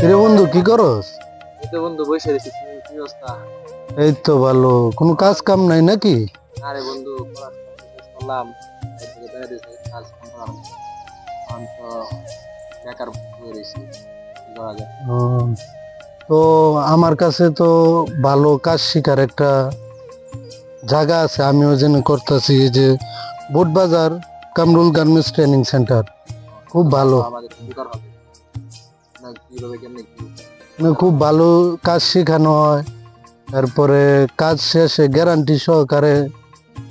রে বন্ধু, কি করস? এই তো বন্ধু বসে রয়েছি, কি অবস্থা? এই তো ভালো। কোনো কাজ কাম নাই নাকি? আরে বন্ধু পড়াশোনা শেষ করলাম, এই থেকে বেড়ে দিয়েছে, কাজ কাম করার নেই। আমি তো বেকার হয়ে রয়েছি, কি করা যায়? ও, তো আমার কাছে তো ভালো কাজ শিখার একটা জায়গা আছে, আমি ওই জন্য করতেছি। যে বোট বাজার কামরুল গার্মেন্টস ট্রেনিং সেন্টার খুব তো ভালো। আমাদের বেকার হবে না, কিভাবে কেমনে কি? মানে খুব ভালো কাজ শেখানো হয়, তারপরে কাজ শেষে গ্যারান্টি সহকারে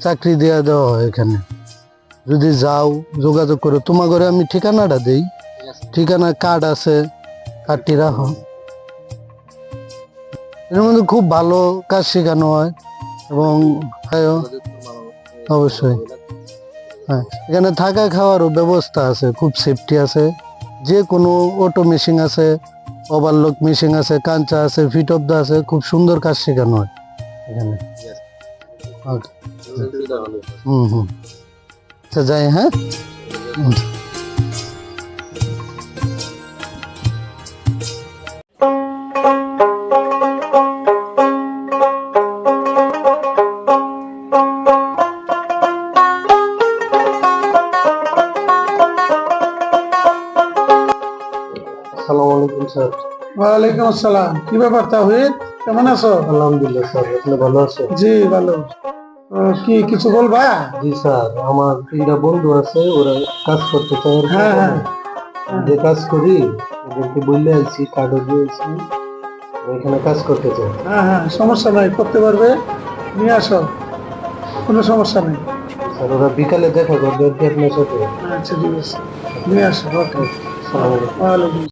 চাকরি দিয়ে দেওয়া হয় এখানে। যদি যাও, যোগাযোগ করো। তোমার ঘরে আমি ঠিকানাটা দেই, ঠিক আছে, ঠিকানা কার্ড আছে, কার্ডটি রাখো। এর মধ্যে খুব ভালো কাজ শেখানো হয় এবং হ্যাঁ, যোগাযোগ করবো আমার, অবশ্যই। ভালো লাগবে। হ্যাঁ, এখানে থাকা খাওয়ারও ব্যবস্থা আছে, খুব সেফটি আছে। যে কোনো অটো মেশিন আছে, ওভারলোক মেশিন আছে, কাঞ্চা আছে, ফিট অফ দা আছে, খুব সুন্দর কাজ শেখানো হয় এখানে। ঠিক আছে, ওকে। যোগাযোগ সুবিধা ভালো। হুম হুম, আচ্ছা যাই, হ্যাঁ। হুম। আসসালামু আলাইকুম স্যার। ওয়ালাইকুম আসসালাম। কি ব্যাপার তাহিদ, কেমন আছো? আলহামদুলিল্লাহ স্যার, আপনি ভালো আছেন? জি ভালো। কি কিছু বলবা? জি স্যার, আমার তিনটা বন্ধু আছে, ওরা কাজ করতে চায় আর কি হ্যাঁ হ্যাঁ এখানে। যে কাজ করি ওদেরকে বললে আইছি, কার্ডও দিয়েছি, এখানে কাজ করতে চাই। হ্যাঁ হ্যাঁ, সমস্যা নাই, করতে পারবে, নিয়ে আসো, কোনো সমস্যা নেই। স্যার, ওরা বিকালে দেখা করবে আর কি আপনার সাথে। আচ্ছা ঠিক আছে, নিয়ে আসো। ওকে। আসসালামু আলাইকুম। ওয়ালাইকুম